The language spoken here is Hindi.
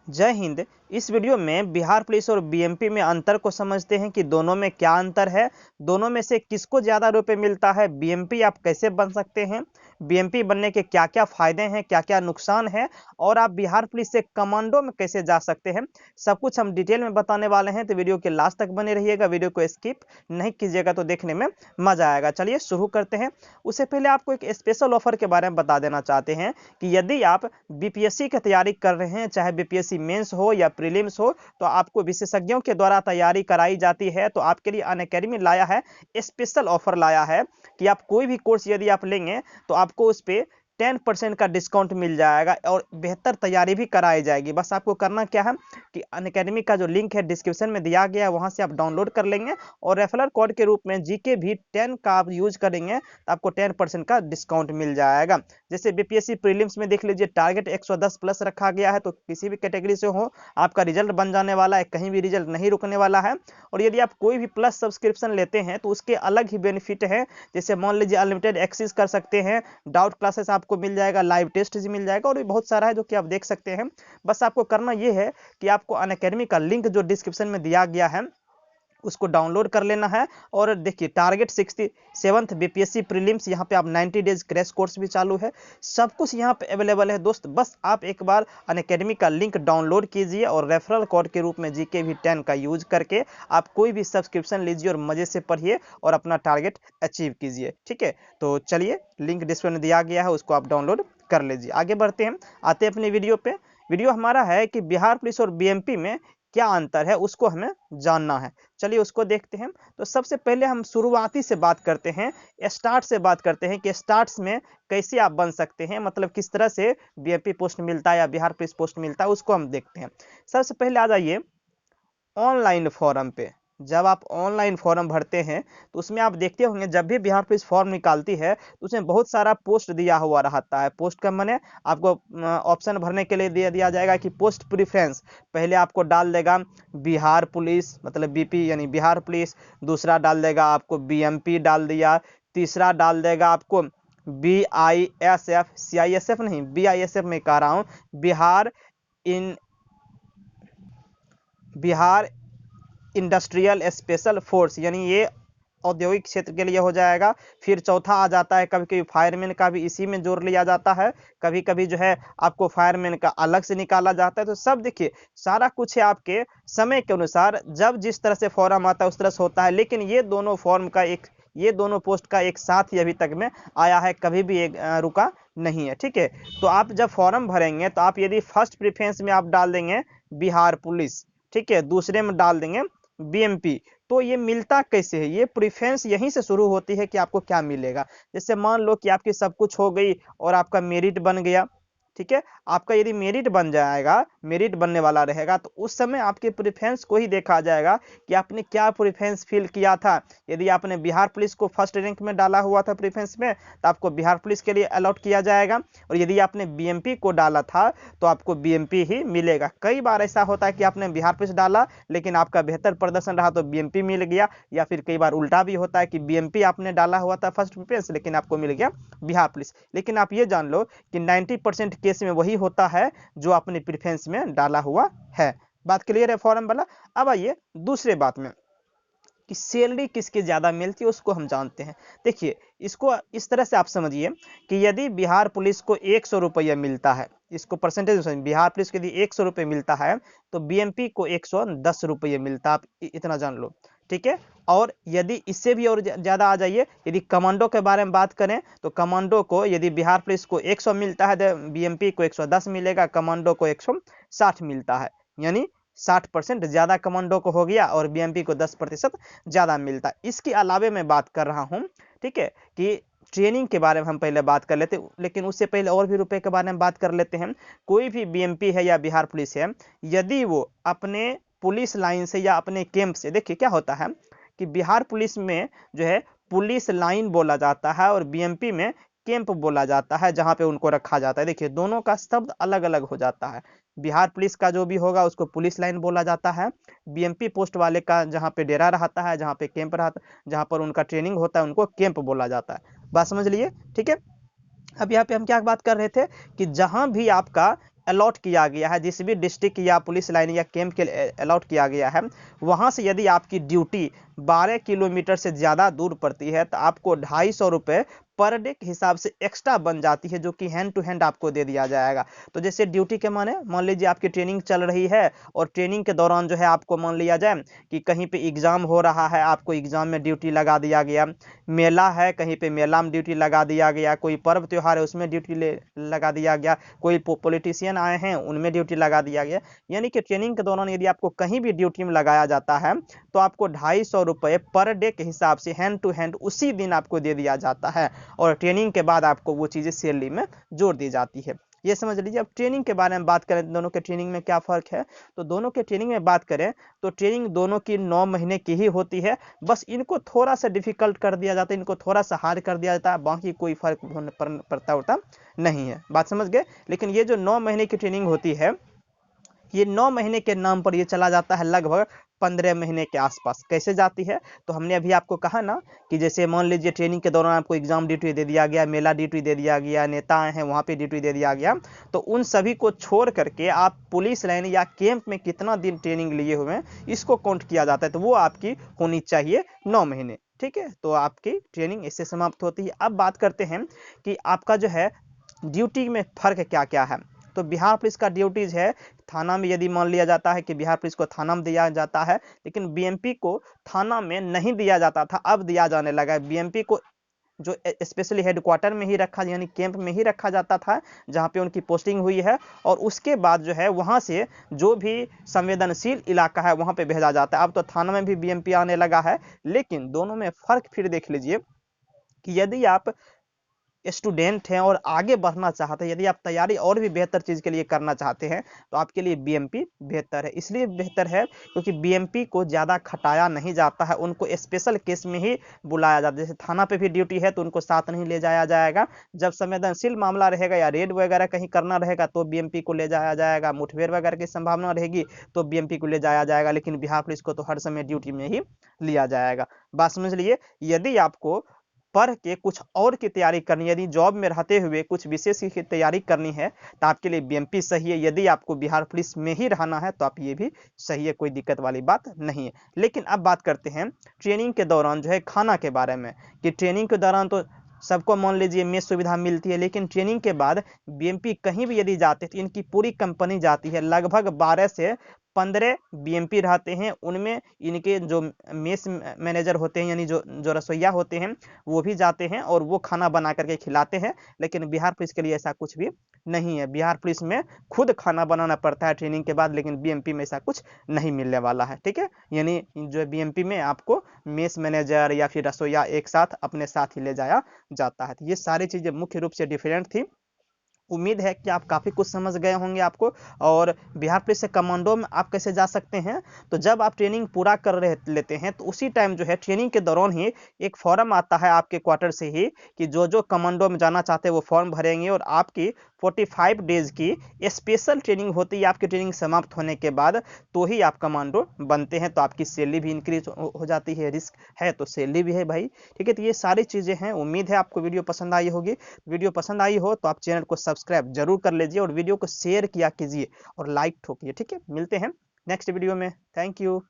जय हिंद। इस वीडियो में बिहार पुलिस और बीएमपी में अंतर को समझते हैं कि दोनों में क्या अंतर है, दोनों में से किसको ज़्यादा रुपए मिलता है, बीएमपी आप कैसे बन सकते हैं, बीएमपी बनने के क्या क्या फ़ायदे हैं, क्या क्या नुकसान है, और आप बिहार पुलिस से कमांडो में कैसे जा सकते हैं। सब कुछ हम डिटेल में बताने वाले हैं, तो वीडियो के लास्ट तक बने रहिएगा। वीडियो को स्किप नहीं कीजिएगा तो देखने में मज़ा आएगा। चलिए शुरू करते हैं। उससे पहले आपको एक स्पेशल ऑफर के बारे में बता देना चाहते हैं कि यदि आप बीपीएससी की तैयारी कर रहे हैं, चाहे बीपीएससी मेंस हो या प्रीलिम्स हो, तो आपको विशेषज्ञों के द्वारा तैयारी कराई जाती है। तो आपके लिए अनअकैडमी लाया है, स्पेशल ऑफर लाया है कि आप कोई भी कोर्स यदि आप लेंगे तो आपको उस पर 10% का डिस्काउंट मिल जाएगा और बेहतर तैयारी भी कराई जाएगी। बस आपको करना क्या है कि अनअकैडमी का जो लिंक है डिस्क्रिप्शन में दिया गया है, वहां से आप डाउनलोड कर लेंगे और रेफरल कोड के रूप में जीके भी 10 का आप यूज करेंगे तो आपको 10% का डिस्काउंट मिल जाएगा। जैसे बीपीएससी प्रीलिम्स में देख लीजिए, टारगेट 110 प्लस रखा गया है, तो किसी भी कैटेगरी से हो आपका रिजल्ट बन जाने वाला है, कहीं भी रिजल्ट नहीं रुकने वाला है। और यदि आप कोई भी प्लस सब्सक्रिप्शन लेते हैं तो उसके अलग ही बेनिफिट है। जैसे मान लीजिए अनलिमिटेड एक्सेस कर सकते हैं, डाउट क्लासेस आपको मिल जाएगा, लाइव टेस्ट भी मिल जाएगा, और भी बहुत सारा है जो कि आप देख सकते हैं। बस आपको करना यह है कि आपको अनअकैडमी का लिंक जो डिस्क्रिप्शन में दिया गया है उसको डाउनलोड कर लेना है। और देखिए, टारगेट 67th बीपीएससी प्रीलिम्स, यहाँ पे आप 90 डेज क्रैश कोर्स भी चालू है, सब कुछ यहाँ पे अवेलेबल है दोस्त। बस आप एक बार अनअकैडमी का लिंक डाउनलोड कीजिए और रेफरल कोड के रूप में जीके भी 10 का यूज करके आप कोई भी सब्सक्रिप्शन लीजिए और मजे से पढ़िए और अपना टारगेट अचीव कीजिए। ठीक है, तो चलिए, लिंक डिस्क्रिप्शन में दिया गया है, उसको आप डाउनलोड कर लीजिए। आगे बढ़ते हैं, आते हैं अपनी वीडियो पे। वीडियो हमारा है कि बिहार पुलिस और बीएमपी में क्या अंतर है, उसको हमें जानना है। चलिए उसको देखते हैं। तो सबसे पहले हम शुरुआती से बात करते हैं, स्टार्ट से बात करते हैं कि स्टार्ट्स में कैसे आप बन सकते हैं, मतलब किस तरह से बीएमपी पोस्ट मिलता है या बिहार पुलिस पोस्ट मिलता है, उसको हम देखते हैं। सबसे पहले आ जाइए ऑनलाइन फॉर्म पे। जब आप ऑनलाइन फॉर्म भरते हैं तो उसमें आप देखते होंगे, जब भी बिहार पुलिस फॉर्म निकालती है तो उसमें बहुत सारा पोस्ट दिया हुआ रहता है। पोस्ट का माने आपको ऑप्शन भरने के लिए दिया जाएगा कि पोस्ट प्रीफ्रेंस। पहले आपको डाल देगा बिहार पुलिस, मतलब बीपी यानी बिहार पुलिस। दूसरा डाल देगा आपको बीएमपी डाल दिया। तीसरा डाल देगा आपको बीआईएसएफ, सीआईएसएफ नहीं, बीआईएसएफ में कह रहा हूँ, बिहार इन बिहार इंडस्ट्रियल स्पेशल फोर्स, यानी ये औद्योगिक क्षेत्र के लिए हो जाएगा। फिर चौथा आ जाता है, कभी कभी फायरमैन का भी इसी में जोड़ लिया जाता है, कभी कभी जो है आपको फायरमैन का अलग से निकाला जाता है। तो सब देखिए, सारा कुछ है आपके समय के अनुसार, जब जिस तरह से फॉर्म आता है उस तरह से होता है। लेकिन ये दोनों पोस्ट का एक साथ ही अभी तक में आया है, कभी भी एक रुका नहीं है। ठीक है, तो आप जब फॉर्म भरेंगे तो आप यदि फर्स्ट प्रेफरेंस में आप डाल देंगे बिहार पुलिस, ठीक है, दूसरे में डाल देंगे बीएमपी, तो ये मिलता कैसे है, ये प्रेफरेंस यहीं से शुरू होती है कि आपको क्या मिलेगा। जैसे मान लो कि आपकी सब कुछ हो गई और आपका मेरिट बन गया। ठीक है, आपका यदि मेरिट बन जाएगा, मेरिट बनने वाला रहेगा, तो उस समय आपके प्रेफरेंस को ही देखा जाएगा कि आपने क्या प्रेफरेंस फिल किया था। यदि आपने बिहार पुलिस को फर्स्ट रैंक में डाला हुआ था प्रेफरेंस में, तो आपको बिहार पुलिस के लिए अलॉट किया जाएगा। और यदि आपने बीएमपी को डाला था तो आपको बीएमपी ही मिलेगा। कई बार ऐसा होता है कि आपने बिहार पुलिस डाला लेकिन आपका बेहतर प्रदर्शन रहा तो बीएमपी मिल गया, या फिर कई बार उल्टा भी होता है कि बीएमपी आपने डाला हुआ था फर्स्ट प्रेफरेंस लेकिन आपको मिल गया बिहार पुलिस। लेकिन आप ये जान लो कि 90% केस में वही होता है जो आपने प्रेफरेंस में डाला हुआ है। बात क्लियर है फॉर्म वाला। अब आइए दूसरे बात में कि सैलरी किसकी ज़्यादा मिलती है, उसको हम जानते हैं। देखिए, इसको इस तरह से आप समझिए कि यदि बिहार पुलिस को 100 रुपया मिलता है, इसको परसेंटेज, बिहार पुलिस को यदि 100 रुपये मिलता है तो बीएमपी को 110 रुपये मिलता है। आप इतना जान लो, ठीक है। और यदि इससे भी और ज़्यादा आ जाइए, यदि कमांडो के बारे में बात करें तो कमांडो को यदि बिहार पुलिस को 100 मिलता है तो बीएमपी को 110 मिलेगा, कमांडो को 160 मिलता है। यानी 60% ज़्यादा कमांडो को हो गया और बीएमपी को 10% ज़्यादा मिलता है। इसके अलावे मैं बात कर रहा हूँ, ठीक है, कि ट्रेनिंग के बारे में हम पहले बात कर लेते हैं, लेकिन उससे पहले और भी रुपए के बारे में बात कर लेते हैं। कोई भी बीएमपी है या बिहार पुलिस है, यदि वो अपने पुलिस लाइन से या अपने कैंप से, देखिए क्या होता है कि बिहार पुलिस में जो है पुलिस लाइन बोला जाता है और बीएमपी में कैंप बोला जाता है जहां पे उनको रखा जाता है। देखिए, दोनों का शब्द अलग अलग हो जाता है। बिहार पुलिस का जो भी होगा उसको पुलिस लाइन बोला जाता है, बीएमपी पोस्ट वाले का जहां पे डेरा रहता है, जहां पे कैंप रहता है, जहां पर उनका ट्रेनिंग होता है, उनको कैंप बोला जाता है। बात समझ लिए, ठीक है। अब यहाँ पे हम क्या बात कर रहे थे कि जहां भी आपका अलॉट किया गया है, जिस भी डिस्ट्रिक्ट या पुलिस लाइन या कैंप के अलॉट किया गया है, वहाँ से यदि आपकी ड्यूटी 12 किलोमीटर से ज़्यादा दूर पड़ती है तो आपको 250 रुपये पर डे के हिसाब से एक्स्ट्रा बन जाती है, जो कि हैंड टू हैंड आपको दे दिया जाएगा। तो जैसे ड्यूटी के माने मान लीजिए आपकी ट्रेनिंग चल रही है और ट्रेनिंग के दौरान जो है आपको मान लिया जाए कि कहीं पे एग्ज़ाम हो रहा है, आपको एग्ज़ाम में ड्यूटी लगा दिया गया, मेला है कहीं पे मेला में ड्यूटी लगा दिया गया, कोई पर्व त्यौहार है उसमें ड्यूटी लगा दिया गया, कोई पॉलिटिशियन आए हैं उनमें ड्यूटी लगा दिया गया। यानी कि ट्रेनिंग के दौरान यदि आपको कहीं भी ड्यूटी में लगाया जाता है तो आपको 250 रुपये पर डे के हिसाब से हैंड टू हैंड उसी दिन आपको दे दिया जाता है, और ट्रेनिंग के बाद आपको वो चीज़ें सैलरी में जोड़ दी जाती है। ये समझ लीजिए। अब ट्रेनिंग के बारे में बात करें, दोनों के ट्रेनिंग में क्या फ़र्क है, तो दोनों के ट्रेनिंग में बात करें तो ट्रेनिंग दोनों की 9 महीने की ही होती है, बस इनको थोड़ा सा डिफिकल्ट कर दिया जाता है, इनको थोड़ा सा हार्ड कर दिया जाता है, बाकी कोई फर्क पड़ता होता नहीं है। बात समझ गए। लेकिन ये जो 9 महीने की ट्रेनिंग होती है, ये 9 महीने के नाम पर ये चला जाता है लगभग 15 महीने के आसपास। कैसे जाती है, तो हमने अभी आपको कहा ना कि जैसे मान लीजिए ट्रेनिंग के दौरान आपको एग्जाम ड्यूटी दे दिया गया, मेला ड्यूटी दे दिया गया, नेता आए हैं वहाँ पे ड्यूटी दे दिया गया, तो उन सभी को छोड़ करके आप पुलिस लाइन या कैंप में कितना दिन ट्रेनिंग लिए हुए हैं इसको काउंट किया जाता है, तो वो आपकी होनी चाहिए 9 महीने। ठीक है, तो आपकी ट्रेनिंग इससे समाप्त होती है। अब बात करते हैं कि आपका जो है ड्यूटी में फ़र्क क्या क्या है। तो बिहार पुलिस का ड्यूटीज है, थाना में यदि मान लिया जाता है कि बिहार पुलिस को थाना में दिया जाता है, लेकिन बीएमपी को थाना में नहीं दिया जाता था, अब दिया जाने लगा है। बीएमपी को जो स्पेशली हेडक्वार्टर में ही रखा, यानी कैंप में ही रखा जाता था जहाँ पे उनकी पोस्टिंग हुई है, और उसके बाद जो है वहाँ से जो भी संवेदनशील इलाका है वहाँ पे भेजा जाता है। अब तो थाना में भी बीएमपी आने लगा है, लेकिन दोनों में फ़र्क फिर देख लीजिए कि यदि आप स्टूडेंट हैं और आगे बढ़ना चाहते हैं, यदि आप तैयारी और भी बेहतर चीज़ के लिए करना चाहते हैं, तो आपके लिए बीएमपी बेहतर है। इसलिए बेहतर है क्योंकि बीएमपी को ज़्यादा खटाया नहीं जाता है, उनको स्पेशल केस में ही बुलाया जाता है। जैसे थाना पे भी ड्यूटी है तो उनको साथ नहीं ले जाया जाएगा, जब संवेदनशील मामला रहेगा या रेड वगैरह कहीं करना रहेगा तो बीएमपी को ले जाया जाएगा, मुठभेड़ वगैरह की संभावना रहेगी तो बीएमपी को ले जाया जाएगा, लेकिन बिहार पुलिस को तो हर समय ड्यूटी में ही लिया जाएगा। बात समझ लीजिए। यदि आपको पढ़ के कुछ और की तैयारी करनी है, यदि जॉब में रहते हुए कुछ विशेष की तैयारी करनी है तो आपके लिए बीएमपी सही है। यदि आपको बिहार पुलिस में ही रहना है तो आप ये भी सही है, कोई दिक्कत वाली बात नहीं है। लेकिन अब बात करते हैं ट्रेनिंग के दौरान जो है खाना के बारे में, कि ट्रेनिंग के दौरान तो सबको मान लीजिए मेस सुविधा मिलती है, लेकिन ट्रेनिंग के बाद बीएमपी कहीं भी यदि जाते हैं तो इनकी पूरी कंपनी जाती है, लगभग 12 से 15 बीएमपी रहते हैं, उनमें इनके जो मेस मैनेजर होते हैं यानी जो जो रसोइया होते हैं वो भी जाते हैं और वो खाना बना करके खिलाते हैं। लेकिन बिहार पुलिस के लिए ऐसा कुछ भी नहीं है, बिहार पुलिस में खुद खाना बनाना पड़ता है ट्रेनिंग के बाद, लेकिन बीएमपी में ऐसा कुछ नहीं मिलने वाला है। ठीक है, यानी जो बीएमपी में आपको मेस मैनेजर या फिर रसोइया एक साथ अपने साथ ही ले जाया जाता है। तो ये सारी चीज़ें मुख्य रूप से डिफरेंट थी। उम्मीद है कि आप काफ़ी कुछ समझ गए होंगे आपको। और बिहार पुलिस से कमांडो में आप कैसे जा सकते हैं, तो जब आप ट्रेनिंग पूरा कर रहे लेते हैं तो उसी टाइम जो है ट्रेनिंग के दौरान ही एक फॉर्म आता है आपके क्वार्टर से ही कि जो जो कमांडो में जाना चाहते हैं वो फॉर्म भरेंगे, और आपकी 45 डेज की स्पेशल ट्रेनिंग होती है। आपकी ट्रेनिंग समाप्त होने के बाद तो ही आप कमांडो बनते हैं, तो आपकी सैलरी भी इंक्रीज हो जाती है, रिस्क है तो सैलरी भी है भाई। ठीक है, तो ये सारी चीज़ें हैं। उम्मीद है आपको वीडियो पसंद आई होगी। वीडियो पसंद आई हो तो आप चैनल को सब्सक्राइब जरूर कर लीजिए और वीडियो को शेयर किया कीजिए और लाइक ठोकिए। ठीक है, मिलते हैं नेक्स्ट वीडियो में। Thank you.